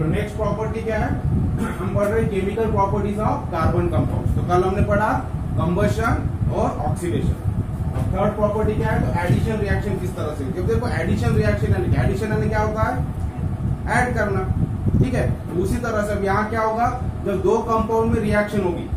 चलो next property क्या है, हम पढ़ रहे हैं chemical properties of carbon compounds. तो कल हमने पढ़ा कंबशन और ऑक्सीडेशन। अब थर्ड प्रॉपर्टी क्या है, तो एडिशन रिएक्शन किस तरह से। जब देखो एडिशन रिएक्शन यानी क्या होता है, ऐड करना, ठीक है। तो उसी तरह से यहाँ क्या होगा, जब दो कंपाउंड में रिएक्शन होगी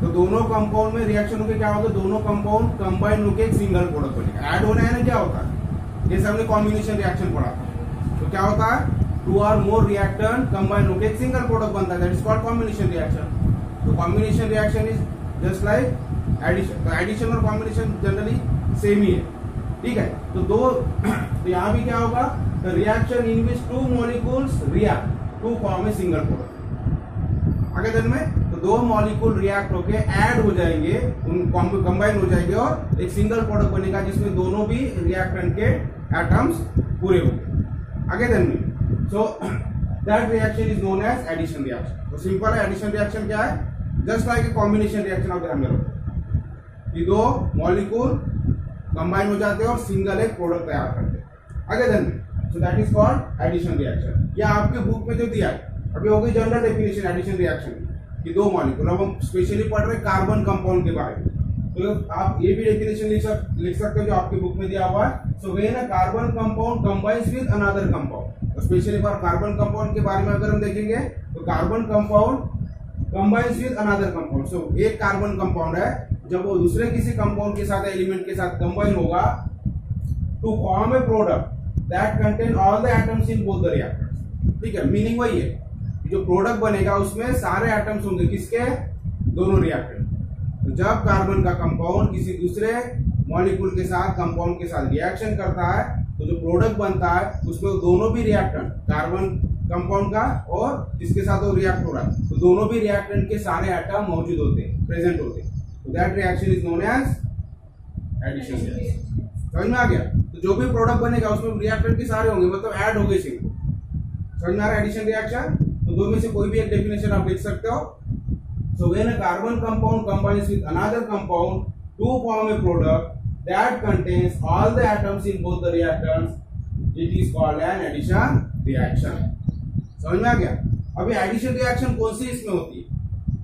तो दोनों कंपाउंड में रिएक्शन होगी, क्या होगा, दोनों कंपाउंड कंबाइन होकर एक सिंगल प्रोडक्ट बनेगा। ऐड होना है ना, क्या होता है, जैसे हमने कॉम्बिनेशन रिएक्शन पढ़ा था, तो क्या होता है, टू और मोर रिएक्टेंट कंबाइन होकर एक सिंगल प्रोडक्ट बनता है, that is called combination reaction. तो combination reaction is just like addition. तो एडिशन और कॉम्बिनेशन जनरली सेम ही है, ठीक है। तो यहाँ भी क्या होगा, the reaction in which two molecules react to form a single product. आगे दिन में तो दो मॉलिक्यूल रिएक्ट होके ऐड हो जाएंगे, कंबाइन हो जाएंगे और एक सिंगल प्रोडक्ट बनेगा जिसमें दोनों भी रिएक्टेंट के एटम्स पूरे होंगे। आगे दिन में so that reaction is known as addition reaction. तो सिंपल है, एडिशन रिएक्शन क्या है, just like a combination reaction. आप ध्यान रखो कि दो मॉलिक्यूल कंबाइन हो जाते हैं और सिंगल एक प्रोडक्ट तैयार करते हैं। आगे दिन में so that is called addition reaction. या आपके बुक में जो दिया है अभी होगी जनरल डेफिनेशन एडिशन रिएक्शन की, दो मॉलिक्यूल। अब हम स्पेशली पढ़ रहे हैं कार्बन कंपाउंड के बारे में, तो आप ये भी डेफिनेशन लिख सकते हो जो आपके बुक में दिया हुआ है। So when a carbon compound combines with another compound, specially for carbon compound के बारे में अगर हम देखेंगे तो carbon compound combines with another compound. So एक कार्बन कंपाउंड है, जब वो दूसरे किसी कंपाउंड के साथ एलिमेंट के साथ कंबाइन होगा to form a product that contain all the atoms in both the reactors, ठीक है। मीनिंग वही है, जो प्रोडक्ट बनेगा उसमें सारे एटम्स होंगे, किसके, दोनों रिएक्टेंट। तो जब कार्बन का कंपाउंड किसी दूसरे मॉलिक्यूल के साथ कंपाउंड के साथ रिएक्शन करता है तो जो प्रोडक्ट बनता है उसमें दोनों भी रिएक्टेंट, कार्बन कंपाउंड का और जिसके साथ वो रिएक्ट हो रहा है, तो दोनों भी रिएक्टेंट के सारे एटम मौजूद होते हैं, प्रेजेंट होते हैं। तो that reaction is known as addition reaction. समझ में आ गया। तो जो भी प्रोडक्ट बनेगा उसमें रिएक्टेंट के सारे होंगे, मतलब ऐड हो गए सिंगल। समझ में आ रहा है एडिशन रिएक्शन। तो दो में से कोई भी एक डेफिनेशन आप लिख सकते हो। So when a carbon compound combines with another compound to form a product that contains all the atoms in both the reactants, it is called an addition reaction. समझ में आ गया। अभी एडिशन रिएक्शन कौन सी इसमें होती है,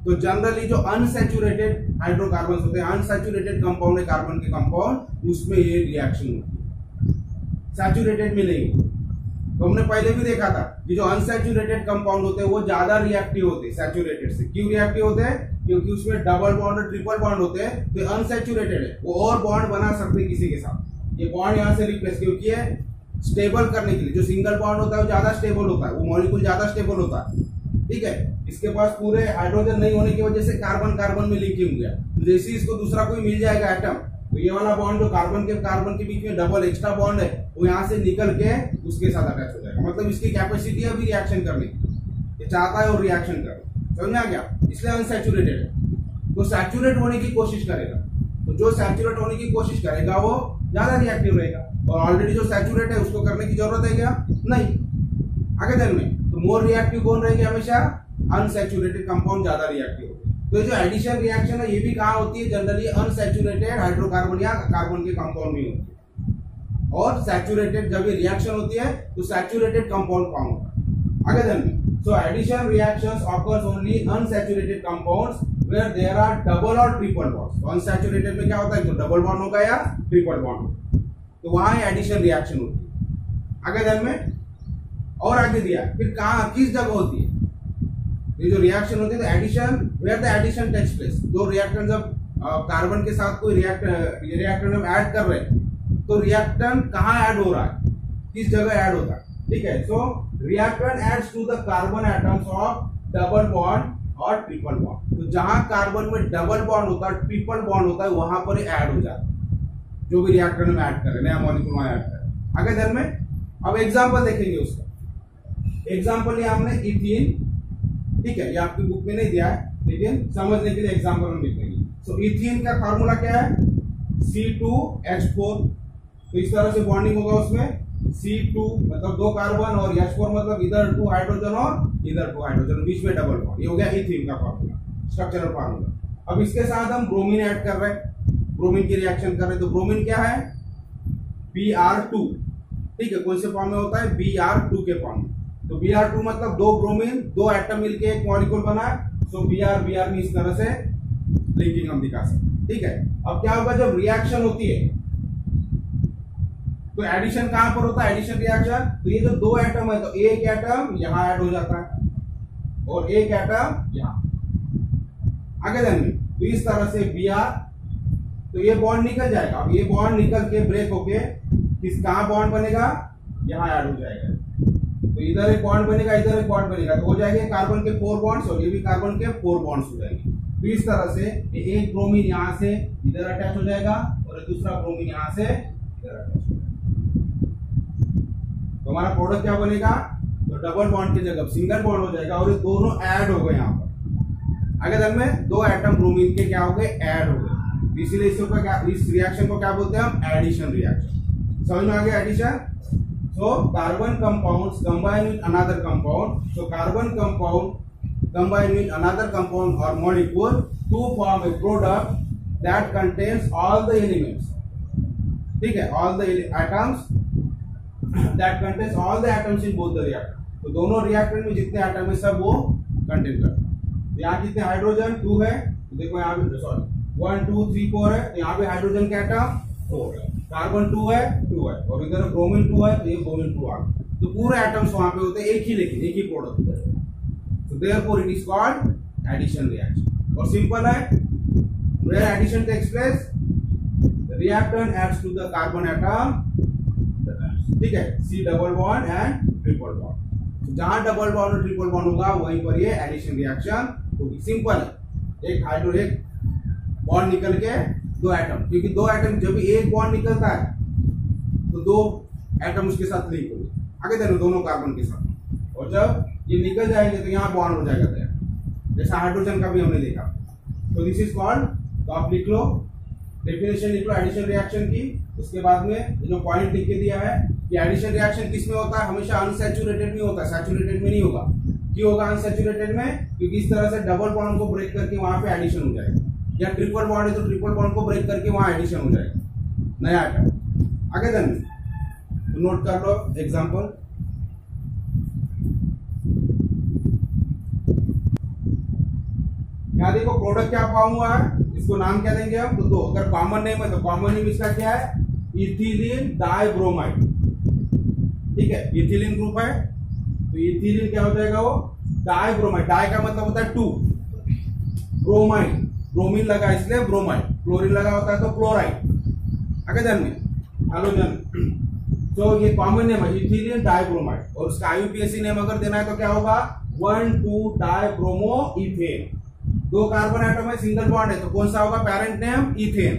तो जनरली जो अनसैचुरेटेड हाइड्रोकार्बन होते हैं, अनसैचुरेटेड कंपाउंड है कार्बन के कंपाउंड, उसमें ये रिएक्शन होती है, सैचुरेटेड में नहीं होती। तो हमने पहले भी देखा था कि जो अनसैचुरेटेड कंपाउंड होते हैं वो ज्यादा रिएक्टिव होते हैं सैचुरेटेड से। क्यों रिएक्टिव होते हैं, क्योंकि उसमें डबल बॉन्ड और ट्रिपल बॉन्ड होते हैं। तो अनसैचुरेटेड है, वो और बॉन्ड बना सकते हैं किसी के साथ, ये बॉन्ड यहाँ से रिप्लेस, क्योंकि ये स्टेबल करने के लिए जो सिंगल बॉन्ड होता है वो ज्यादा स्टेबल होता है, वो मॉलिक्यूल ज्यादा स्टेबल होता है, ठीक है। इसके पास पूरे हाइड्रोजन नहीं होने की वजह से कार्बन कार्बन में लिंकिंग हो गया, तो जैसे इसको दूसरा कोई मिल जाएगा एटम, तो ये वाला बॉन्ड जो कार्बन के बीच में डबल एक्स्ट्रा बॉन्ड है वो यहाँ से निकल के उसके साथ अटैच हो जाएगा। मतलब इसकी कैपेसिटी है अभी रिएक्शन करने की, ये चाहता है और रिएक्शन करे। समझ में आ गया, इसलिए अनसैचुरेटेड है। तो सैचुरेट होने की कोशिश करेगा, तो जो सैचुरेट होने की कोशिश करेगा वो ज्यादा रिएक्टिव रहेगा, और ऑलरेडी जो सैचुरेट है उसको करने की जरूरत है क्या, नहीं। आगे दिन में तो मोर रिएक्टिव कौन रहेंगे, हमेशा अनसैचुरेटेड कंपाउंड ज्यादा रिएक्टिव होगा। तो जो एडिशन रिएक्शन है ये भी कहाँ होती है, जनरली अनसैचुरेटेड हाइड्रोकार्बन या कार्बन के कंपाउंड में होती है, और सैचुरेटेड जब ये रिएक्शन होती है तो सैचुरेटेड कंपाउंड फॉर्म होता है। आगे दिन में so addition reactions occurs only unsaturated compounds where there are double और ट्रिपल बॉन्ड्स। तो अनसैचुरेटेड में क्या होता है, तो डबल बॉन्ड होगा या ट्रिपल बॉन्ड होगा, तो वहां एडिशन रिएक्शन होती है। आगे दिन में और आगे दिया फिर कहाँ किस जगह होती है, ये जो रिएक्शन होती है, तो addition where the addition takes place. दो रिएक्टेंट जब कार्बन के साथ कोई रिएक्टेंट हम ऐड कर रहे हैं तो रिएक्टेंट कहाँ ऐड हो रहा है, किस जगह ऐड होता है, ठीक है। So reactant adds to the carbon atoms of double bond और ट्रिपल बॉन्ड। तो जहां कार्बन में डबल बॉन्ड होता है, ट्रिपल बॉन्ड होता है, वहां पर ऐड हो जाता है जो भी रिएक्टेंट में ऐड कर रहे हैं, नया मॉलिक्यूल वहां ऐड कर रहे हैं। आगे दिन में अब एग्जाम्पल देखेंगे उसका। एग्जाम्पल लिया हमने इथीन, ठीक है, ये आपकी बुक में नहीं दिया है लेकिन समझने के लिए एग्जाम्पल हम लिखेंगे। सो इथीन का फॉर्मूला क्या है, C2H4। तो इस तरह से बॉन्डिंग होगा उसमें, C2 मतलब दो कार्बन और H4 मतलब इधर 2 हाइड्रोजन और इधर 2 हाइड्रोजन, बीच में डबल बॉन्ड। ये हो गया इथीन का फॉर्मूला, स्ट्रक्चरल फॉर्मूला। अब इसके साथ हम ब्रोमीन ऐड कर रहे हैं, ब्रोमीन की रिएक्शन कर रहे हैं। तो ब्रोमीन क्या है, Br2, ठीक है। कौन से फॉर्म में होता है, Br2 के फॉर्म में। तो Br2 मतलब दो ब्रोमीन, दो एटम मिलके एक मॉलिक्यूल बना, सो Br में इस तरह से लिंकिंग हम दिखा सकते, ठीक है। अब क्या होगा जब रिएक्शन होती है तो एडिशन कहां पर होता है, एडिशन रिएक्शन, तो ये जो दो एटम है तो एक एटम यहां ऐड हो जाता है और एक एटम यहां आगे देंगे, तो इस तरह से Br, तो ये बॉन्ड निकल जाएगा। अब ये बॉन्ड निकल के ब्रेक होके किस कहां बॉन्ड बनेगा, यहां ऐड हो जाएगा, तो इधर एक बॉन्ड बनेगा, इधर एक बॉन्ड बनेगा, तो हो जाएंगे कार्बन के 4 बॉन्ड्स और ये भी कार्बन के 4 बॉन्ड्स हो जाएंगे। तो इस तरह से एक ब्रोमीन यहां से इधर अटैच हो जाएगा और दूसरा ब्रोमीन यहां से इधर अटैच हो जाएगा, तो हमारा प्रोडक्ट क्या बनेगा, तो डबल बॉन्ड की जगह सिंगल बॉन्ड हो जाएगा और ये दोनों ऐड हो गए यहाँ पर। आगे दिन में दो एटम ब्रोमीन के क्या हो गए, ऐड हो गए, इसीलिए इस रिएक्शन को क्या बोलते हैं हम, एडिशन रिएक्शन। समझ में आ गया addition. So carbon compounds combine with another compound. So carbon compound combine with another compound or molecule to form a product that contains all the elements. ठीक है, all the atoms that contains all the atoms in both the reactor. तो दोनों reactor में जितने atom है सब वो contain करता है। यहाँ कितने हाइड्रोजन 2 है, तो देखो यहाँ पे सॉरी 1 2 3 4 है, तो यहाँ पे हाइड्रोजन का एटम 4 है, कार्बन 2 है और इधर ब्रोमीन 2 है, तो ये ब्रोमीन 2 आ गया, तो पूरे एटम्स वहां पे होते हैं एक ही, लेकिन एक ही प्रोडक्ट होता है। तो therefore it is called addition reaction. और सिंपल है, where addition takes place the reactant adds to the carbon atom, ठीक है, C double bond and triple bond. तो जहां डबल बॉन्ड और ट्रिपल बॉन्ड होगा वहीं पर ये एडिशन रिएक्शन होगी। सिंपल है, एक हाइड्रो एक बॉन्ड निकल के दो एटम, क्योंकि दो एटम जब भी एक बॉन्ड निकलता है तो दो एटम उसके साथ लिंक होंगे, आगे देखो दोनों कार्बन के साथ, और जब ये निकल जाएंगे तो यहाँ बॉन्ड हो जाएगा तैयार, जैसा हाइड्रोजन का भी हमने देखा। तो दिस इज कॉल्ड, तो आप लिख लो, डेफिनेशन लिख लो एडिशन रिएक्शन की। उसके बाद में जो पॉइंट लिख के दिया है कि एडिशन रिएक्शन किस में होता है, हमेशा अनसैचुरेटेड में होता है, सैचुरेटेड में नहीं होगा। क्यों होगा अनसैचुरेटेड में, क्योंकि इस तरह से डबल बॉन्ड को ब्रेक करके वहां पे एडिशन हो जाएगा, या ट्रिपल बॉन्ड है तो ट्रिपल बॉन्ड को ब्रेक करके वहां एडिशन हो जाएगा नया एटम। आगे देन तो नोट कर लो एग्जांपल। यहां देखो प्रोडक्ट क्या फॉर्म हुआ है, इसको नाम क्या देंगे हम, तो दो, अगर कॉमन नेम है तो कॉमन नेम इसका क्या है, इथिलीन डाइब्रोमाइड, ठीक है, इथिलीन ग्रुप है, तो इथिलीन क्या हो जाएगा वो डाइब्रोमाइड, डाई का मतलब होता है 2, ब्रोमाइड, ब्रोमीन लगा इसलिए ब्रोमाइड, क्लोरीन लगा होता है तो क्लोराइड, आगे जान में हाइड्रोजन, तो ये कॉमन नेम है इथिलीन डाइब्रोमाइड। और उसका आईयूपीएसी नेम अगर देना है तो क्या होगा, 1,2 डाइब्रोमो इथेन। दो कार्बन एटम है, सिंगल बॉन्ड है, तो कौन सा होगा, पेरेंट नेम इथेन,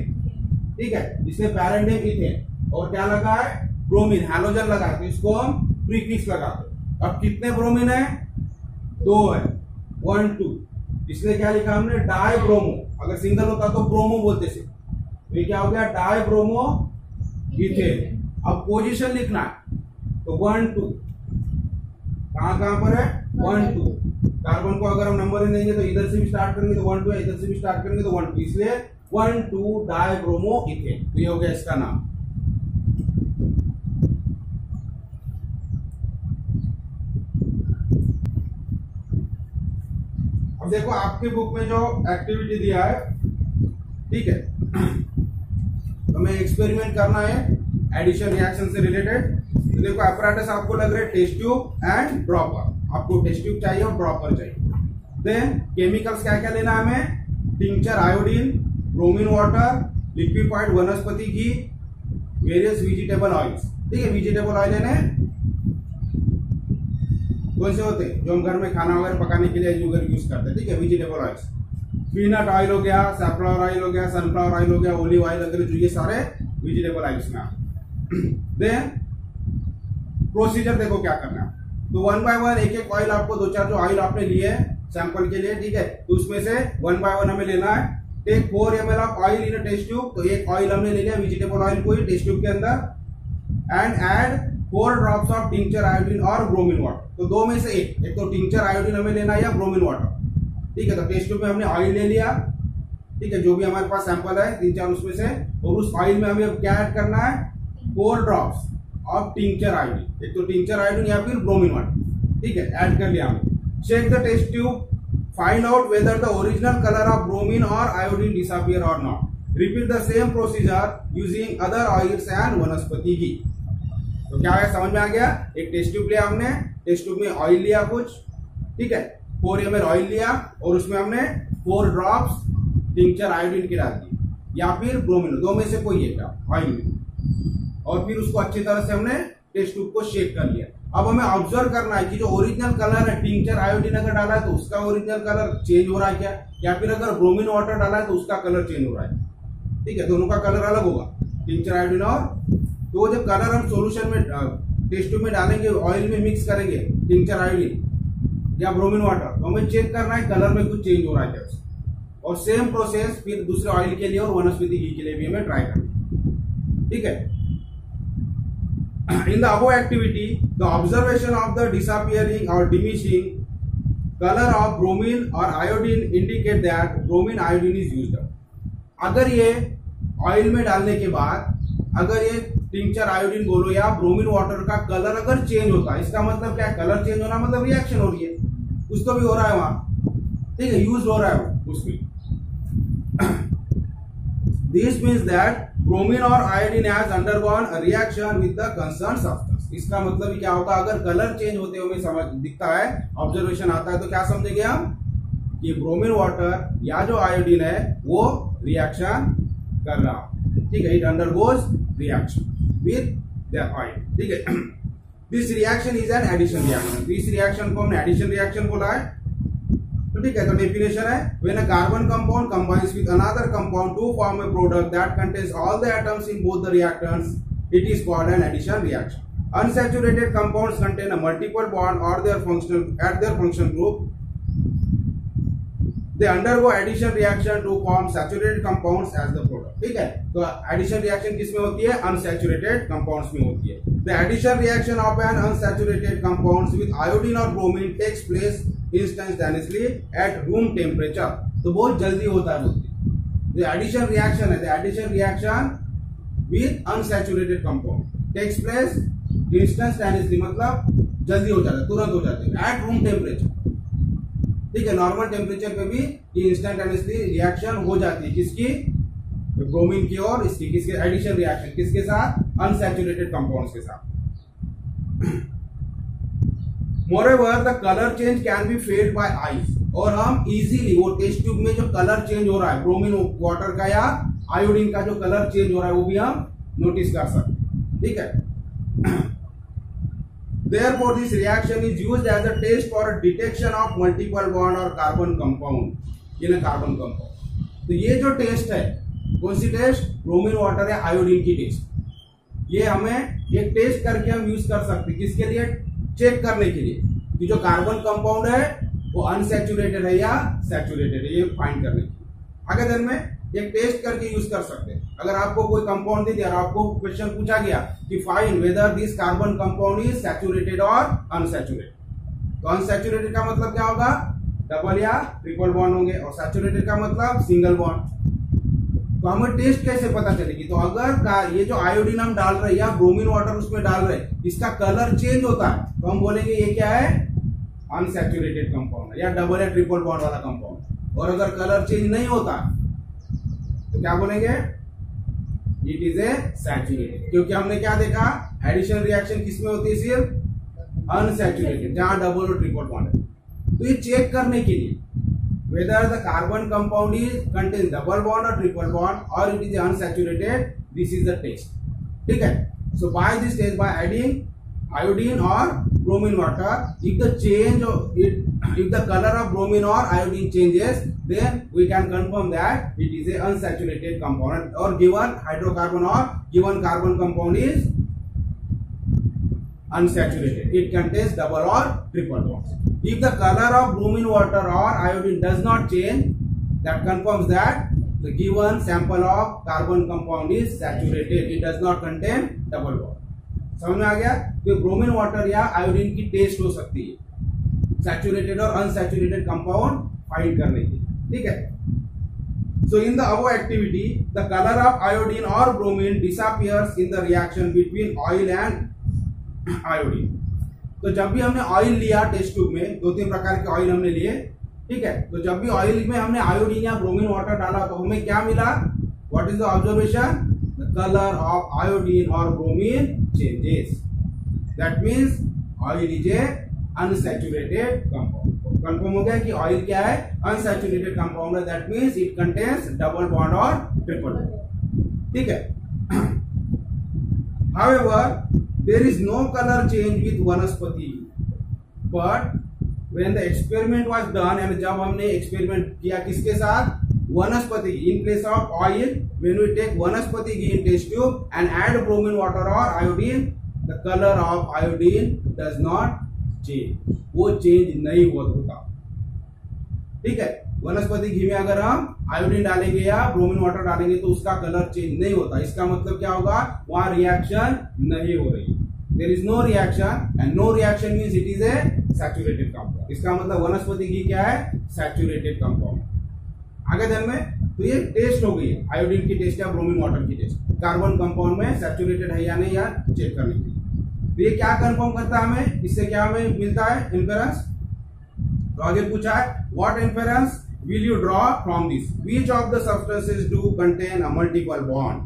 ठीक है, इसलिए पेरेंट नेम इथेन, और क्या लगा है, ब्रोमीन, हैलोजन लगा है, तो इसको हम प्रीफिक्स लगाते हैं। अब कितने ब्रोमीन है, 2 है, 1 2, इसलिए क्या लिखा हमने, डाइब्रोमो, अगर सिंगल होता तो ब्रोमो बोलते थे, तो ये क्या हो गया, डाइब्रोमो इथेन। अब पोजीशन लिखना है, तो 1 2 कहां पर है, 1 2, कार्बन को अगर हम नंबर ही देंगे तो इधर से भी स्टार्ट करेंगे तो 1 2 है, इधर से भी स्टार्ट करेंगे तो 1 2, इसलिए 1 2 डाइब्रोमो इथेन, तो ये हो गया इसका नाम। अब देखो आपके बुक में जो एक्टिविटी दिया है, ठीक है, तो हमें एक्सपेरिमेंट करना है एडिशन रिएक्शन से रिलेटेड। तो देखो apparatus आपको लग रहा है टेस्ट ट्यूब एंड ड्रॉपर, आपको टेस्ट ट्यूब चाहिए और ड्रॉपर चाहिए। देन केमिकल्स क्या क्या लेना है हमें, tincture iodine, bromine water, liquefied वनस्पति घी, वेरियस वेजिटेबल ऑयल्स, ठीक है, वेजिटेबल ऑयल लेने कौन से होते हैं, जो हम घर में खाना वगैरह पकाने के लिए यूज करते हैं, ठीक है, वेजिटेबल ऑयल्स, पीनट ऑयल हो गया, सैफ्लॉवर ऑयल हो गया, सनफ्लावर ऑयल हो गया, ओलिव ऑयल वगैरह, जो ये सारे वेजिटेबल ऑयल्स में आते हैं। देन प्रोसीजर देखो क्या करना है, तो 1 बाय 1 एक एक ऑयल आपको, 2-4 जो ऑयल आपने लिए सैंपल के लिए, ठीक है, तो उसमें से 1 बाय 1 हमें लेना है। Take 4 ml of oil in a test tube, तो एक ऑयल हमने ले लिया वेजिटेबल ऑयल को ही टेस्ट ट्यूब के अंदर, and add 4 drops of tincture iodine और ब्रोमीन वाटर। तो दो में से एक तो टिंचर आयोडीन हमें लेना है या ब्रोमीन वाटर, ठीक है। तो टेस्ट ट्यूब में हमने ऑयल ले लिया, ठीक है, जो भी हमारे पास सैंपल है 3-4 उसमें से, और उस ऑयल में हमें अब क्या ऐड करना है, 4 ड्रॉप्स ऑफ टिंचर आयोडीन, एक तो टिंचर आयोडीन या फिर ब्रोमीन वाटर, ठीक है, ऐड कर लिया हमने। Check the test tube, find out whether the original colour of bromine और आयोडीन डिसअपियर और not. Repeat the same procedure using other oils and vanaspati ghee. तो क्या है, समझ में आ गया? एक टेस्ट ट्यूब लिया हमने, टेस्ट ट्यूब में ऑयल लिया कुछ, ठीक है, 4 ml ऑयल लिया और उसमें हमने 4 ड्रॉप्स टिंचर आयोडीन की डाल दी या फिर ब्रोमीन, दो में से कोई एक ऑयल में, और फिर उसको अच्छी तरह से हमने टेस्ट ट्यूब को शेक कर लिया। अब हमें ऑब्जर्व करना है कि जो ओरिजिनल कलर है, टिंचर आयोडीन अगर डाला है तो उसका ओरिजिनल कलर चेंज हो रहा है क्या, या फिर अगर ब्रोमीन वाटर डाला है तो उसका कलर चेंज हो रहा है। ठीक है, दोनों का कलर अलग होगा, टिंचर आयोडीन और, तो जब कलर हम सोल्यूशन में टेस्ट ट्यूब में डालेंगे, ऑयल में मिक्स करेंगे टिंचर आयोडीन या ब्रोमीन वाटर, तो हमें चेक करना है कलर में कुछ चेंज हो रहा है क्या। और सेम प्रोसेस फिर दूसरे ऑयल के लिए और वनस्पति घी के लिए भी हमें ट्राई करना। ठीक है, in the above activity the observation of the disappearing or diminishing color of bromine or iodine indicate that bromine iodine is used up। अगर ये ऑयल में डालने के बाद अगर ये टिंचर आयोडीन बोलो या ब्रोमीन वाटर का कलर अगर चेंज होता है, इसका मतलब क्या है, कलर चेंज होना मतलब रिएक्शन हो रही है, कुछ तो भी हो रहा है वहां, ठीक है, यूज हो रहा है उसमें। दिस मीन्स दैट ब्रोमीन और iodine has undergone a reaction with the concern substance. इसका मतलब क्या होगा, अगर कलर चेंज होते हुए समझ दिखता है, ऑब्जर्वेशन आता है, तो क्या समझेंगे हम कि ब्रोमीन वाटर या जो आयोडीन है वो रिएक्शन कर रहा, ठीक है, it undergoes reaction with the oil. ठीक है, this reaction is an addition reaction. इस रिएक्शन को हमने एडिशन रिएक्शन बोला है। ठीक है, तो डेफिनेशन है, when a carbon compound combines with another compound to form a product that contains all the atoms in both the reactants, it is called an addition reaction. Unsaturated compounds contain a multiple bond और their function group, they undergo addition reaction to form saturated compounds as the product। ठीक है, तो addition reaction किसमें होती है, unsaturated compounds में होती है। The addition reaction of an unsaturated compounds with iodine or bromine takes place instantaneously at room temperature। तो बहुत जल्दी होता है बोलते। The addition reaction है, the addition reaction with unsaturated compound takes place instantaneously, मतलब जल्दी हो जाता है, तुरंत हो जाते हैं, at room temperature। ठीक है, नॉर्मल टेम्परेचर पे भी ये इंस्टेंटेनियसली रिएक्शन हो जाती है, किसकी, ब्रोमीन की और इसकी, किसके, एडिशन रिएक्शन किसके साथ, अनसैचुरेटेड कंपाउंड्स के साथ। Moreover the colour change can be felt by eyes, और हम इजीली वो टेस्ट ट्यूब में जो कलर चेंज हो रहा है ब्रोमीन वाटर का या आयोडीन का जो कलर चेंज हो रहा है वो भी हम नोटिस कर सकते। ठीक है, therefore this reaction is used as a test for a detection of multiple bond or carbon compound in a carbon compound। तो ये जो टेस्ट है, कौन सी टेस्ट, ब्रोमीन वाटर या आयोडीन की टेस्ट, ये हमें एक टेस्ट करके हम यूज कर सकते हैं, किसके लिए, चेक करने के लिए कि जो कार्बन कंपाउंड है वो अनसैचुरेटेड है या सैचुरेटेड है, ये फाइंड करने के लिए। आगे दिन में एक टेस्ट करके यूज कर सकते हैं। अगर आपको कोई कंपाउंड दे दिया और आपको क्वेश्चन पूछा गया कि find whether this carbon compound is saturated और अनसैचुरेटेड, तो अनसैचुरेटेड का मतलब क्या होगा, डबल या ट्रिपल बॉन्ड होंगे, और सैचुरेटेड का मतलब सिंगल बॉन्ड। तो हमें टेस्ट कैसे पता चलेगी, तो अगर ये जो आयोडीन हम डाल रहे हैं या ब्रोमीन वाटर उसमें डाल रहे हैं, इसका कलर चेंज होता है, तो हम बोलेंगे ये क्या है, अनसैचुरेटेड कंपाउंड है या डबल या ट्रिपल बॉन्ड वाला कंपाउंड। और अगर कलर चेंज नहीं होता तो क्या बोलेंगे, इट इज ए सैचुरेटेड, क्योंकि हमने क्या देखा, एडिशन रिएक्शन किसमें होती है, सिर्फ अनसैचुरेटेड, जहां डबल और ट्रिपल बॉन्ड है। तो ये चेक करने के लिए whether the carbon compound is contain double bond और ट्रिपल बॉन्ड और it is unsaturated, this is the test. ठीक है, so by this test, by adding iodine or bromine water, if the color of bromine or iodine changes, then we can confirm that it is a unsaturated compound, or given hydrocarbon or given carbon compound is unsaturated, it contains double or triple bonds। If the color of bromine water or iodine does not change, that confirms that the given sample of carbon compound is saturated, it does not contain double bond। समझ में आ गया, तो bromine water या iodine की test हो सकती है saturated और अनसैचुरेटेड कंपाउंड फाइंड करने की। ठीक है, so in the above activity the colour of iodine और bromine disappears in the reaction between oil and iodine. तो जब भी हमने ऑयल लिया टेस्ट ट्यूब में, 2-3 प्रकार के ऑयल हमने लिए, ठीक है, तो जब भी ऑयल में हमने आयोडीन या ब्रोमीन वाटर डाला तो हमें क्या मिला? What is the observation? The colour of iodine और bromine changes. That means oil is a unsaturated compound. Confirm हो गया कि ऑयल क्या है? अनसैचुरेटेड कंपाउंड है। That means it contains double bond और ट्रिपल बॉन्ड, ठीक है। However, there is no color change with वनस्पति, but when the experiment was done, and जब हमने एक्सपेरिमेंट किया किसके साथ? वनस्पति। In place of oil, when we take वनस्पति घी in test tube and add bromine water or iodine, the color of iodine does not change, वो change नहीं होता, ठीक है। वनस्पति घी में अगर हम आयोडीन डालेंगे या ब्रोमीन वाटर डालेंगे तो उसका कलर चेंज नहीं होता। इसका मतलब क्या होगा? वहां रिएक्शन नहीं हो रही, there is no reaction, and no reaction means it is a saturated compound. इसका मतलब वनस्पति घी क्या है? Saturated compound. आगे ध्यान में, तो ये टेस्ट हो गई, आयोडीन की टेस्ट या ब्रोमीन वाटर की टेस्ट, कार्बन कंपाउंड में सैचुरेटेड है या नहीं या चेक करने के लिए। तो ये क्या कंफर्म करता है हमें? इससे क्या हमें मिलता है? इन्फेरेंस। तो आगे पूछा है, what inference will you draw from this? Which of the substances do contain a multiple bond?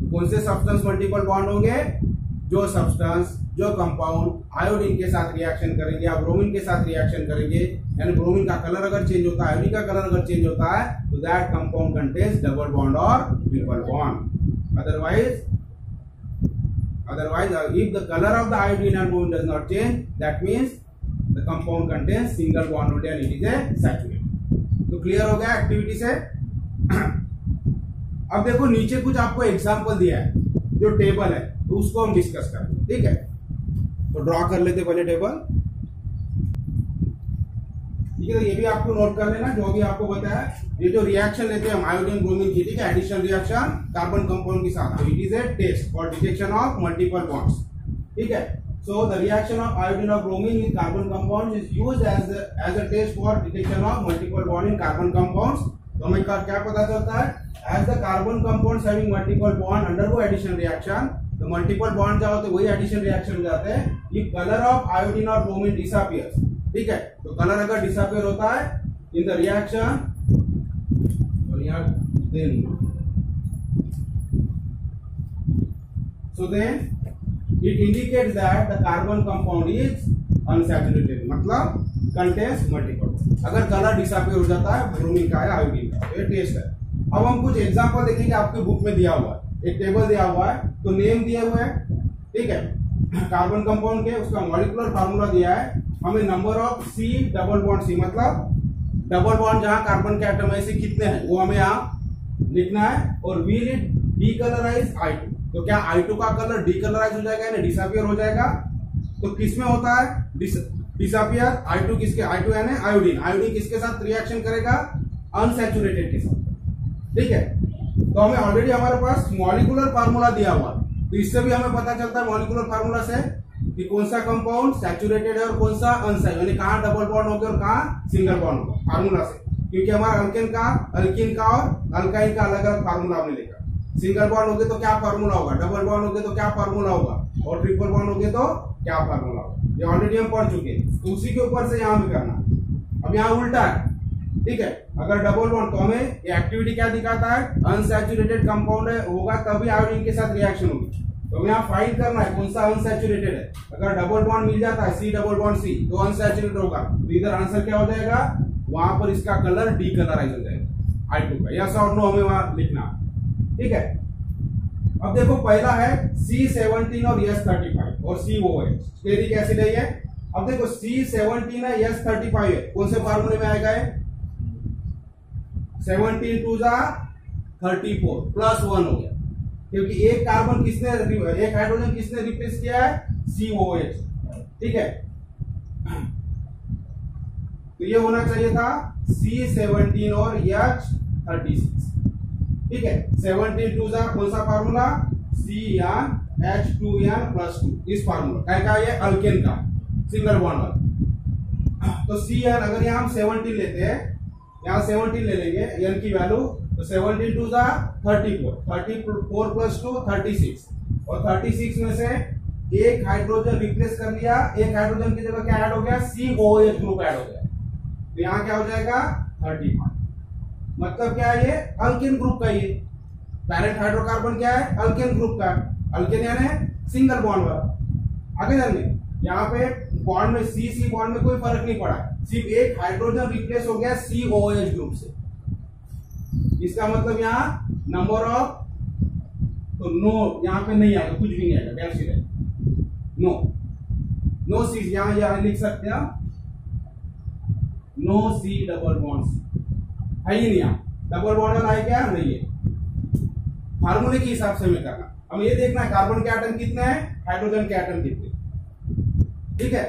तो कौन से सब्सटेंस मल्टीपल बॉन्ड होंगे? जो सब्सटेंस, जो कंपाउंड आयोडीन के साथ रिएक्शन करेंगे या ब्रोमीन के साथ रिएक्शन करेंगे, यानी ब्रोमीन का कलर अगर चेंज होता है, आयोडीन का कलर अगर चेंज होता है, तो that compound contains double bond और triple bond. otherwise if the color of the iodine and bromine does not change, that means the compound contains single bond only and it is a saturated। तो clear हो गया activity से। अब देखो नीचे कुछ आपको एग्जांपल दिया है, जो टेबल है, तो उसको हम डिस्कस करें, ठीक है। तो ड्रॉ कर लेते पहले टेबल, ठीक है। तो ये भी आपको नोट कर लेना जो भी आपको बताया। ये जो रिएक्शन लेते हैं हम आयोडीन ब्रोमीन की, ठीक है, एडिशन रिएक्शन कार्बन कंपाउंड के साथ, तो it is a test for detection of multiple bonds, ठीक है। So the reaction of iodine or bromine with carbon compounds is used as a test for detection of multiple bond in carbon compounds। तो हमें क्या पता चलता है? As the carbon compounds having multiple bond undergo addition reaction, तो multiple bond क्या होते हैं? वही addition reaction हो जाते हैं। If color of iodine or bromine disappears, ठीक है, तो कलर अगर disappear होता है in the reaction, और यहाँ then it indicates that the carbon compound is unsaturated, मतलब contains multiple। अगर कलर डिसअपीयर हो जाता है ब्रोमीन का या आयोडीन का, तो ये टेस्ट है। अब हम कुछ एग्जांपल देखेंगे, आपके बुक में दिया हुआ है, एक टेबल दिया हुआ है, तो नेम दिए हुए हैं, ठीक है, कार्बन कंपाउंड के, उसका मॉलिक्यूलर फार्मूला दिया है, हमें number of C double bond C, मतलब डबल बॉन्ड जहां कार्बन के एटम ऐसे कितने हैं वो हमें यहाँ लिखना है, और विल इट डीकलराइज I2, तो क्या I2 का कलर डीकलराइज हो जाएगा यानी डिसअपीयर हो जाएगा? तो किसमें होता है डिसअपीयर? I2 किसके? I2 यानी आयोडीन। आयोडीन किसके साथ रिएक्शन करेगा? अनसैचुरेटेड के साथ, ठीक है। तो हमें ऑलरेडी हमारे पास मॉलिक्यूलर फार्मूला दिया हुआ, तो इससे भी हमें पता चलता है मॉलिक्यूलर फार्मूला से कि कौन सा कंपाउंड सैचुरेटेड है और कौन सा अनसैचुरेटेड, यानी कहाँ डबल बॉन्ड होगा और कहाँ सिंगल बॉन्ड होगा, फार्मूला से। क्योंकि हमारा अल्कीन का और अल्काइन का अलग अलग फार्मूला हमने लिखा। सिंगल बॉन्ड होगे तो क्या फार्मूला होगा, डबल बॉन्ड होगे तो क्या फार्मूला होगा, और ट्रिपल बॉन्ड होगे तो क्या फार्मूला होगा, ये ऑलरेडी हम पढ़ चुके हैं। तो उसी के ऊपर से यहाँ भी करना। अब यहाँ उल्टा है, ठीक है, अगर डबल बॉन्ड तो हमें ये एक्टिविटी क्या दिखाता है? अनसैचुरेटेड कंपाउंड है होगा तभी आयोडीन के साथ रिएक्शन होगी। तो यहाँ फाइंड करना है कौन सा अनसैचुरेटेड है। अगर डबल बॉन्ड मिल जाता है, सी डबल बॉन्ड सी, तो अनसैचुरेटेड होगा, तो इधर आंसर क्या हो जाएगा? वहां पर इसका कलर डीकलराइज हो जाएगा I2 का, यस और नो हमें वहां लिखना, ठीक है। अब देखो पहला है C17 और S35 और COH, स्टेरिक एसिड है ये। अब देखो C17 है, S35 है, कौन से फार्मूले में आएगा? 17 2 34 प्लस 1 हो गया, क्योंकि एक कार्बन किसने, एक हाइड्रोजन किसने रिप्लेस किया है? COH, ठीक है। तो ये होना चाहिए था C17 और H36, ठीक है। 17 2 कौन सा फार्मूला? CnH2n+2, इस फार्मूला का ये अल्केन का सिंगल बॉन्ड वाला। तो Cn अगर यहाँ हम 17 लेते हैं, यहाँ 17 ले लेंगे n की वैल्यू, तो 17 2 34, 34 + 2 36, और 36 में से एक हाइड्रोजन रिप्लेस कर लिया, एक हाइड्रोजन की जगह क्या ऐड हो गया, COOH ग्रुप ऐड हो गया, तो यहां क्या हो जाएगा 35। मतलब क्या है, ये अल्केन ग्रुप का, ये पैरेंट हाइड्रोकार्बन क्या है, अल्केन ग्रुप का। अल्केन यानी सिंगल बॉन्ड वाला। आगे जाने यहाँ पे बॉन्ड में सी बॉन्ड में कोई फर्क नहीं पड़ा, सिर्फ एक हाइड्रोजन रिप्लेस हो गया COOH ग्रुप से। इसका मतलब यहाँ नंबर ऑफ, तो नो यहाँ पे नहीं आएगा, कुछ भी नहीं आएगा, डेट शीट है नो सी, यहां लिख सकते हैं नो सी डबल बॉन्ड है ही नहीं, यहाँ डबल बॉन्ड वाला है क्या, नहीं है। फार्मूले के हिसाब से हमें करना, हम ये देखना है कार्बन के एटम कितने हैं, हाइड्रोजन के एटम कितने, ठीक है।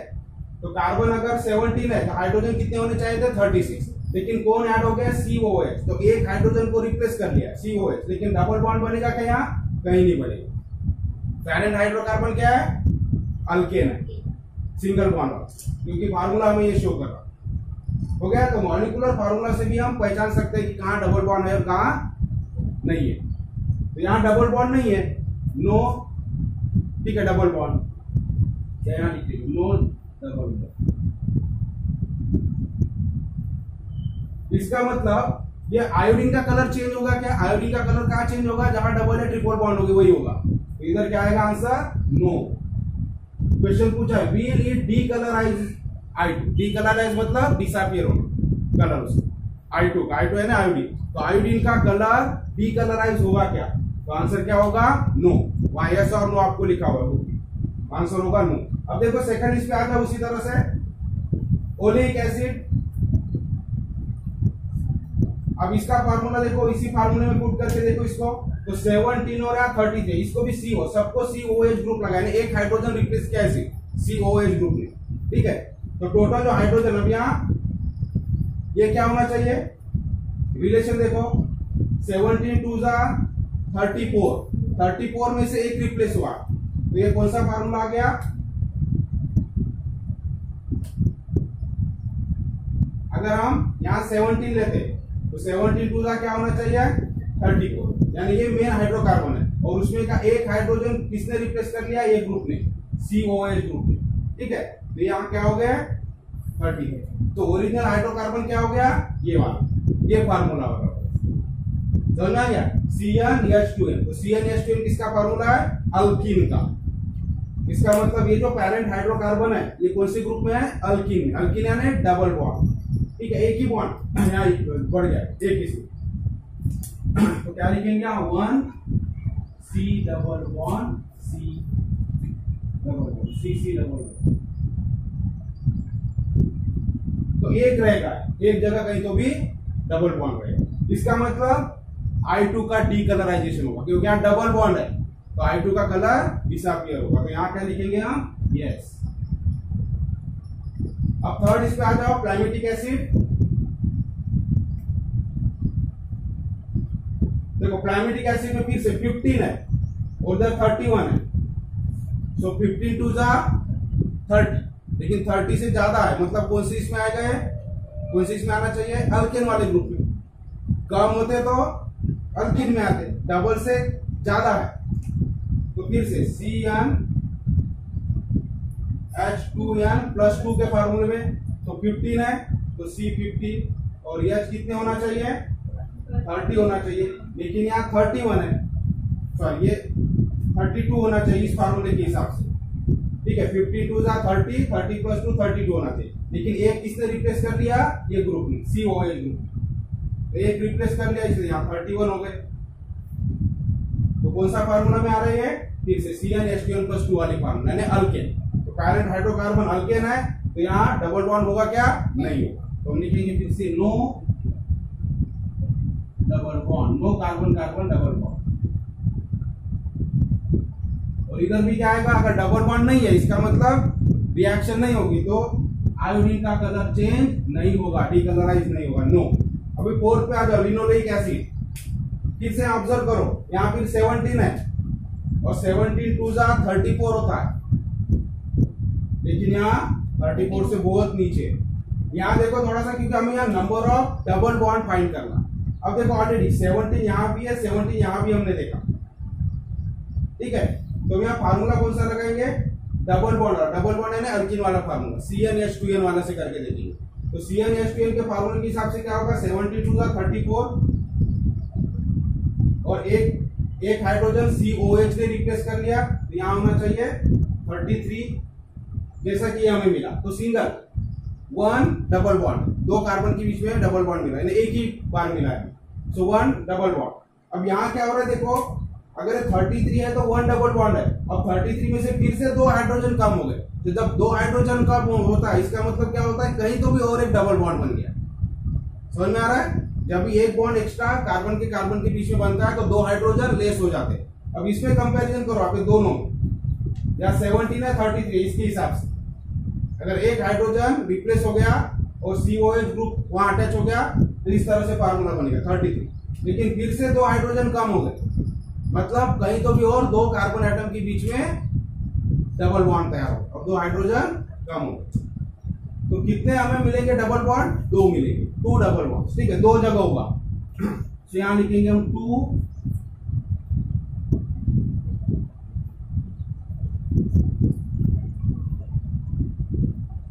तो कार्बन अगर 17 है तो हाइड्रोजन कितने होने चाहिए थे, 36, लेकिन कौन ऐड हो गया, COOH, तो एक हाइड्रोजन को रिप्लेस कर लिया COOH, लेकिन डबल बॉन्ड बनेगा क्या, यहाँ कहीं नहीं बनेगा। पैरेंट हाइड्रोकार्बन क्या है, अल्केन है, सिंगल बॉन्ड वाला, क्योंकि फार्मूला हमें ये शो कर रहा हो गया। तो मॉलिक्यूलर फार्मूला से भी हम पहचान सकते हैं कि कहां डबल बॉन्ड है और कहां नहीं है। तो यहां डबल बॉन्ड नहीं है, नो, ठीक है, डबल बॉन्ड क्या यहां लिख लीजिए, नो डबल बॉन्ड। इसका मतलब ये आयोडीन का कलर चेंज होगा क्या, आयोडीन का कलर कहां चेंज होगा, जहां डबल या ट्रिपल बॉन्ड होगी वही होगा। तो इधर क्या आएगा आंसर, नो। क्वेश्चन पूछा है will it decolourise I2, decolourise मतलब डिसअपीयर होना कलर उसका, I2 का, I2 है ना आयोडीन, तो आयोडीन का कलर डीकलराइज होगा क्या, तो आंसर क्या होगा, नो। वहां यस और नो आपको लिखा हुआ है, आंसर होगा नो। अब देखो सेकंड इस पे आ जाओ, उसी तरह से ओलिक एसिड, अब इसका फार्मूला देखो, इसी फार्मूले में पुट करके देखो इसको, तो 17 और 30 थे, इसको भी सी हो, सबको COOH ग्रुप लगाए, एक हाइड्रोजन रिप्लेस किया है COOH ग्रुप ने, ठीक है। तो टोटल जो हाइड्रोजन, अब यहाँ ये क्या होना चाहिए, रिलेशन देखो, 17 2 34 में से एक रिप्लेस हुआ, तो ये कौन सा फार्मूला आ गया, अगर हम यहाँ 17 लेते तो 17 2 क्या होना चाहिए, 34, यानी ये मेन हाइड्रोकार्बन है, और उसमें का एक हाइड्रोजन किसने रिप्लेस कर लिया, ये ग्रुप ने, COOH ग्रुप ने, ठीक है। तो यहाँ क्या हो गया 30 है, तो ओरिजिनल हाइड्रोकार्बन क्या हो गया, ये वाला, ये फार्मूला वाला समझ आ गया, CnH2n। तो CnH2n किसका फार्मूला है, अल्कीन का। इसका मतलब ये जो पैरेंट हाइड्रोकार्बन है ये कौन सी ग्रुप में है, अल्कीन में। अल्कीन यानी डबल बॉन्ड, ठीक है, एक ही बॉन्ड यहाँ बढ़ गया, एक ही। तो क्या लिखेंगे, 1 C double bond C double bond C double bond, तो एक रहेगा, एक जगह कहीं तो भी डबल बॉन्ड रहेगा। इसका मतलब I2 का डीकलराइजेशन होगा, क्योंकि यहाँ डबल बॉन्ड है, तो I2 का कलर डिसअपीयर होगा। तो यहाँ क्या लिखेंगे हम, यस। अब थर्ड इस पे आ जाओ, क्लाइमेटिक एसिड। देखो क्लाइमेटिक एसिड में फिर से 15 है और उधर 31 है, सो 15 2 30, लेकिन 30 से ज्यादा है, मतलब कौन सी इसमें आएगा, कौन सी इसमें आना चाहिए, अल्केन वाले ग्रुप में। कम होते तो अल्कीन में आते, डबल से ज्यादा है, तो फिर से CnH2n+2 के फार्मूले में, तो 15 है तो C15, और H कितने होना चाहिए, 30 होना चाहिए, लेकिन यहाँ 31 है, सॉरी ये 32 होना चाहिए इस फार्मूले के हिसाब से, ठीक है। 15 2 30, 30 + 2 32 होना चाहिए, लेकिन एक किसने रिप्लेस कर दिया, ये ग्रुप ने, COOH ग्रुप, तो एक रिप्लेस कर लिया, इसलिए यहाँ 31 हो गए। तो कौन सा फार्मूला में आ रही है, फिर से CnH2n+2 वाली फार्मूला, यानी अल्केन। तो पैरेंट हाइड्रोकार्बन अल्केन है, तो यहाँ डबल बॉन्ड होगा क्या, नहीं होगा, तो हम लिखेंगे फिर से no double bond, no carbon carbon double bond. और इधर भी क्या आएगा, अगर डबल बॉन्ड नहीं है इसका मतलब रिएक्शन नहीं होगी, तो आयोडीन का कलर चेंज नहीं होगा, डीकलराइज नहीं होगा, नो। अभी फोर्थ पे आ जाओ, लिनोलेइक एसिड। फिर से ऑब्जर्व करो, यहाँ फिर 17 है और 17 2 34 होता है, लेकिन यहाँ 34 से बहुत नीचे। यहाँ देखो थोड़ा सा, क्योंकि हमें यहाँ number of double bond find करना। अब देखो ऑलरेडी 17 यहाँ भी है, 17 यहाँ भी हमने देखा, ठीक है। तो तो यहाँ फार्मूला कौन सा लगाएंगे, डबल बॉन्ड है ना अल्कीन वाला फार्मूला, CnH2n वाला से करके देखेंगे। तो CnH2n के फार्मूले के हिसाब से क्या होगा, 72 का 34 और एक हाइड्रोजन COH ने रिप्लेस कर लिया, तो यहाँ होना चाहिए 33 जैसा कि हमें मिला। तो सिंगल 1 डबल बॉन्ड, दो कार्बन के बीच में डबल बॉन्ड मिला, एक ही बार मिला है, सो 1 डबल बॉन्ड। अब यहाँ क्या हो रहा है देखो, अगर 33 है तो 1 डबल बॉन्ड है, अब 33 में से फिर से 2 हाइड्रोजन कम हो गए। तो जब 2 हाइड्रोजन कम होता है इसका मतलब क्या होता है, कहीं तो भी और एक डबल बॉन्ड बन गया। समझ में आ रहा है, जब भी एक बॉन्ड एक्स्ट्रा कार्बन के बीच में बनता है तो 2 हाइड्रोजन लेस हो जाते हैं। अब इसमें कंपैरिजन करो आप दोनों, या 17 है 33, इसके हिसाब से अगर एक हाइड्रोजन रिप्लेस हो गया और COH ग्रुप वहां अटैच हो गया तो इस तरह से फार्मूला बनेगा 33। लेकिन फिर से 2 हाइड्रोजन कम हो गए, मतलब कहीं तो भी और 2 कार्बन एटम के बीच में डबल बॉन्ड तैयार हो, अब 2 हाइड्रोजन कम हो गए। तो कितने हमें मिलेंगे डबल बॉन्ड, 2 मिलेंगे, 2 डबल बॉन्ड। ठीक है, 2 जगह होगा, तो यहां लिखेंगे हम 2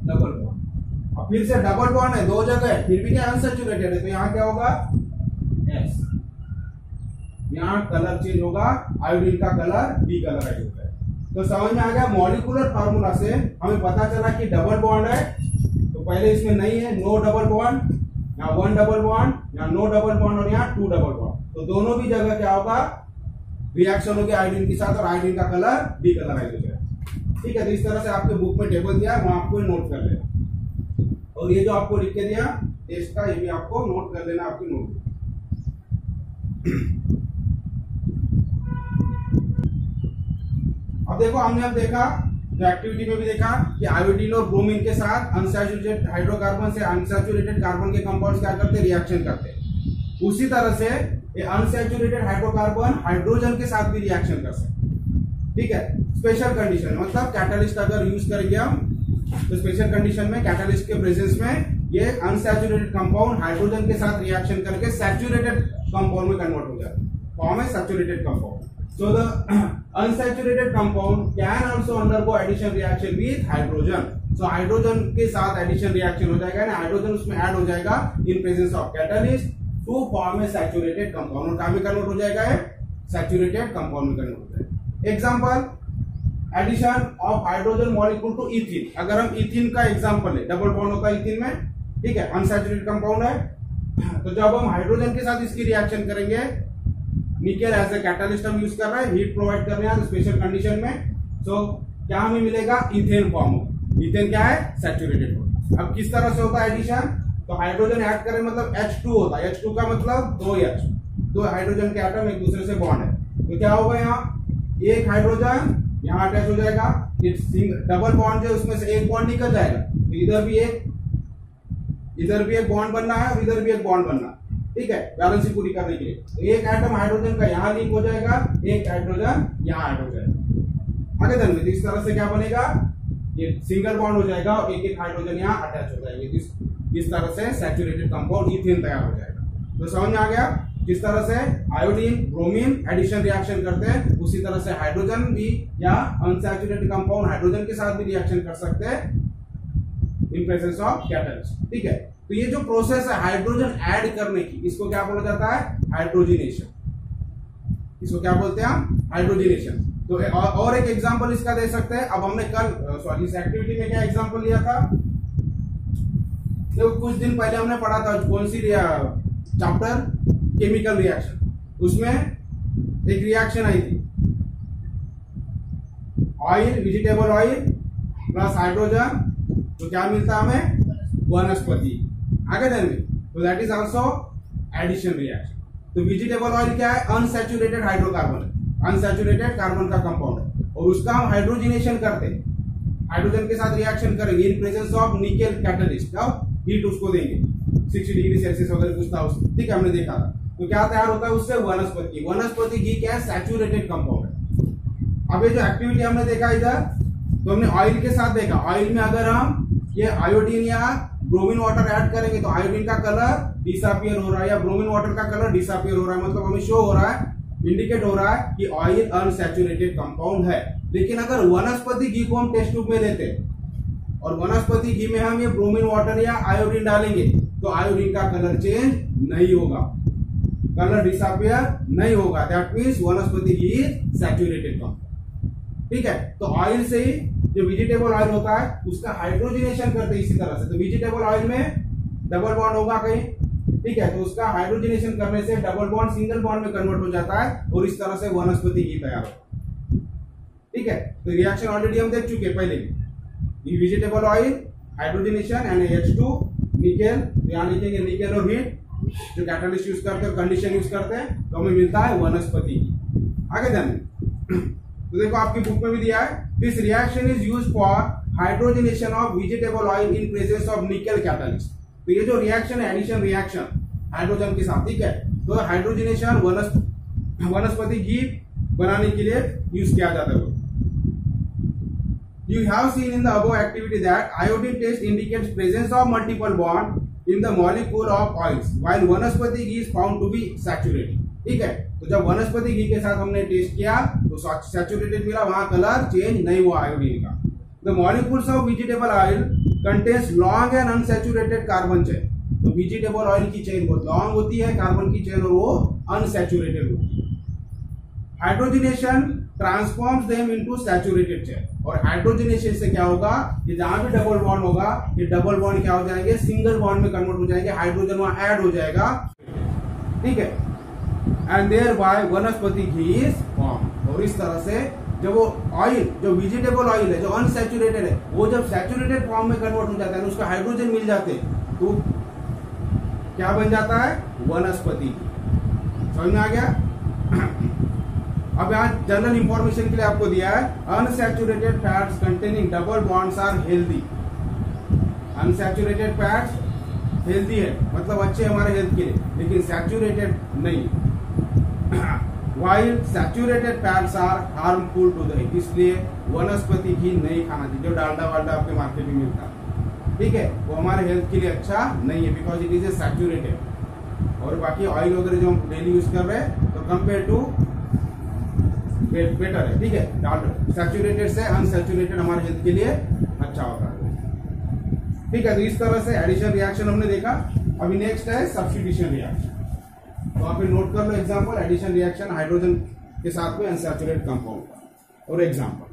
डबल बॉन्ड। और फिर से डबल बॉन्ड है 2 जगह है, फिर भी क्या अनसैचुरेटेड है, तो यहाँ क्या होगा S, यहाँ कलर चेंज होगा, आयोडीन का कलर डीकलराइज होता है। तो समझ में आ गया, मॉलिक्यूलर फार्मूला से हमें पता चला कि डबल बॉन्ड है, तो पहले इसमें नहीं है, नो डबल बॉन्ड, यहाँ 1 डबल बॉन्ड, यहाँ नो डबल बॉन्ड और यहाँ 2 डबल बॉन्ड। तो दोनों भी जगह क्या होगा, रिएक्शन होगी आयोडीन के साथ और आयोडीन का कलर डीकलराइज हो जाएगा। ठीक है, तो इस तरह से आपके बुक में टेबल दिया है, वहां आपको नोट कर लेना। और ये जो आपको लिख के दिया टेस्ट का, ये भी आपको नोट कर लेना आपकी नोट। अब देखो, हमने अब देखा जो एक्टिविटी में भी देखा कि आयोडीन और ब्रोमीन के साथ अनसैचुरेटेड हाइड्रोकार्बन से अनसैचुरेटेड कार्बन के कंपाउंड्स क्या करते हैं, रिएक्शन करते हैं। उसी तरह से ये अनसैचुरेटेड हाइड्रोकार्बन हाइड्रोजन के साथ भी रिएक्शन कर सकते हैं। ठीक है, स्पेशल कंडीशन मतलब कैटालिस्ट अगर यूज करेंगे हम, तो स्पेशल कंडीशन में कैटालिस्ट के प्रेजेंस में ये अनसैचुरेटेड कंपाउंड हाइड्रोजन के साथ रिएक्शन करके सैचुरेटेड कंपाउंड में कन्वर्ट हो जाता है, फॉर्म है saturated compound. So the unsaturated compound can also undergo addition reaction with hydrogen. So hydrogen के साथ एडिशन रिएक्शन हो जाएगा ना, हाइड्रोजन उसमें ऐड हो जाएगा in presence of catalyst to form a saturated compound, और कहाँ में कन्वर्ट हो जाएगा है, सैचुरेटेड कंपाउंड में कन्वर्ट हो जाएगा। Example, addition of hydrogen molecule to ethyne. अगर हम इथिन का एग्जांपल है, डबल बॉन्ड होता है इथिन में, ठीक है, अनसैचुरेटेड कंपाउंड है, तो जब हम हाइड्रोजन के साथ इसकी रिएक्शन करेंगे, निकेल एज ए कैटालिस्ट हम यूज कर रहे हैं, हीट प्रोवाइड कर रहे हैं स्पेशल कंडीशन में, तो क्या हमें मिलेगा, इथेन फॉर्म हो। इथेन क्या है, सैचुरेटेड हो। अब किस तरह से होता है एडिशन, तो हाइड्रोजन ऐड करें मतलब H2 होता है, H2 का मतलब 2H, 2 हाइड्रोजन के एटम एक दूसरे से बॉन्ड है, तो क्या होगा, यहाँ एक हाइड्रोजन यहाँ अटैच हो जाएगा, डबल बॉन्ड है उसमें से एक बॉन्ड निकल जाएगा, तो इधर भी एक बॉन्ड बनना है और इधर भी एक बॉन्ड बनना है। ठीक है, बैलेंस पूरी करने के लिए, तो एक एटम हाइड्रोजन का यहाँ लिंक हो जाएगा, एक हाइड्रोजन यहाँ ऐड हो जाएगा। आगे चलेंगे, इस तरह से क्या बनेगा, ये सिंगल बॉन्ड हो जाएगा और एक हाइड्रोजन यहाँ अटैच हो जाएंगे। इस तरह से सैचुरेटेड कंपाउंड इथेन तैयार हो जाएगा। तो समझ में आ गया, जिस तरह से आयोडीन ब्रोमीन एडिशन रिएक्शन करते हैं, उसी तरह से हाइड्रोजन भी या अनसैचुरेटेड कंपाउंड हाइड्रोजन के साथ भी रिएक्शन कर सकते हैं इन प्रेजेंस ऑफ कैटलिस्ट। ठीक है, तो ये जो प्रोसेस है हाइड्रोजन ऐड करने की, इसको क्या बोला जाता है, हाइड्रोजिनेशन। इसको क्या बोलते हैं हम, हाइड्रोजिनेशन। तो और एक एग्जांपल इसका दे सकते हैं। अब हमने कल इस एक्टिविटी में क्या एग्जांपल लिया था, तो कुछ दिन पहले हमने पढ़ा था कौन सी चैप्टर, केमिकल रिएक्शन, उसमें एक रिएक्शन आई थी, oil, vegetable oil plus hydrogen, तो क्या मिलता हमें, वनस्पति। आगे देंगे, तो that is also addition reaction. तो वेजिटेबल ऑयल क्या है, अनसैचुरेटेड हाइड्रोकार्बन है, अनसैचुरेटेड कार्बन का कंपाउंड है, और उसका हम हाइड्रोजिनेशन करते हैं, हाइड्रोजन के साथ रिएक्शन करेंगे इन presence of nickel catalyst, heat उसको देंगे 60 डिग्री सेल्सियस वगैरह कुछ था उसको, ठीक है, हमने देखा था। तो क्या तैयार होता है उससे, वनस्पति। वनस्पति घी क्या है, सैचुरेटेड कंपाउंड है। अब ये जो एक्टिविटी हमने देखा इधर, तो हमने ऑयल के साथ देखा, ऑयल में अगर हम ये आयोडीन या ब्रोमीन वाटर ऐड करेंगे तो आयोडीन का कलर डिसअपियर हो रहा है या ब्रोमीन वाटर का कलर डिसअपियर हो रहा है, मतलब हमें शो हो रहा है इंडिकेट हो रहा है कि ऑयल अनसैचुरेटेड कंपाउंड है। लेकिन अगर वनस्पति घी को हम टेस्ट ट्यूब में लेते और वनस्पति घी में हम ये ब्रोमीन वाटर या आयोडीन डालेंगे तो आयोडीन का कलर चेंज नहीं होगा, कलर डिसअपियर नहीं होगा। दैट मीन्स वनस्पति घी इज सैचुरेटेड कंपाउंड। ठीक है, तो ऑयल से ही जो वेजिटेबल ऑयल होता है उसका हाइड्रोजनेशन करते हैं इसी तरह से। तो वेजिटेबल ऑयल में डबल बॉन्ड होगा कहीं, ठीक है, तो उसका हाइड्रोजनेशन करने से डबल बॉन्ड सिंगल बॉन्ड में कन्वर्ट हो जाता है और इस तरह से वनस्पति घी तैयार होता है। ठीक है, तो रिएक्शन ऑलरेडी हम देख चुके पहले भी। Vegetable oil hydrogenation and H2 nickel, यहाँ लिखेंगे निकेल और हीट, जो कैटालिस्ट यूज करते हैं कंडीशन यूज करते हैं तो हमें मिलता है वनस्पति घी। आगे जाने तो देखो आपकी बुक में भी दिया है, this reaction is use for hydrogenation of vegetable oil in presence of nickel catalyst. तो ये जो रिएक्शन है एडिशन रिएक्शन हाइड्रोजन के साथ, ठीक है, तो हाइड्रोजनेशन वनस्पति घी बनाने के लिए यूज किया जाता है। You have seen in the above activity that iodine test indicates presence of multiple bond in the molecule of oils, while वनस्पति घी is found to be saturated। ठीक है, तो जब वनस्पति घी के साथ हमने टेस्ट किया तो सैचुरेटेड मिला, वहां कलर चेंज नहीं हुआ आयोडीन का। The molecules of vegetable oil contains long and unsaturated carbon chain। तो वेजिटेबल ऑयल की चेन बहुत लॉन्ग होती है कार्बन की चेन और वो अनसैचुरेटेड होती है। Hydrogenation transforms them into saturated chain, और हाइड्रोजनेशन से क्या होगा, ये जहां भी डबल बॉन्ड होगा ये डबल बॉन्ड क्या हो जाएंगे, सिंगल बॉन्ड में कन्वर्ट हो जाएंगे, हाइड्रोजन वहां ऐड हो जाएगा। ठीक है, एंड देयर बाय वनस्पति घी इज फॉर्म। और इस तरह से जब वो ऑयल जो वेजिटेबल ऑयल है जो अनसैचुरेटेड है वो जब सैचुरेटेड फॉर्म में कन्वर्ट हो जाता है उसका हाइड्रोजन मिल जाते हैं तो क्या बन जाता है, वनस्पति घी। समझ में आ गया। अब यहाँ जनरल इंफॉर्मेशन के लिए आपको दिया है, unsaturated fats containing double bonds are healthy. Unsaturated fats healthy है मतलब अच्छे हमारे हेल्थ के लिए, लेकिन सैचुरेटेड नहीं। While saturated fats are harmful to the health, इसलिए वनस्पति घी नहीं खाना चाहिए जो डालडा वाल्डा आपके मार्केट में मिलता है। ठीक है, वो हमारे हेल्थ के लिए अच्छा नहीं है because it is a saturated. और बाकी ऑयल वगैरह जो हम डेली यूज कर रहे हैं तो कंपेयर टू बेटर है। ठीक है, डालडा सैचुरेटेड से अनसैचुरेटेड हमारे हेल्थ के लिए अच्छा होता है। ठीक है, तो इस तरह से एडिशन रिएक्शन हमने देखा। अभी नेक्स्ट है सब्स्टिट्यूशन रिएक्शन। तो आप नोट कर लो एग्जांपल, एडिशन रिएक्शन हाइड्रोजन के साथ में अनसैचुरेटेड कंपाउंड और एग्जांपल।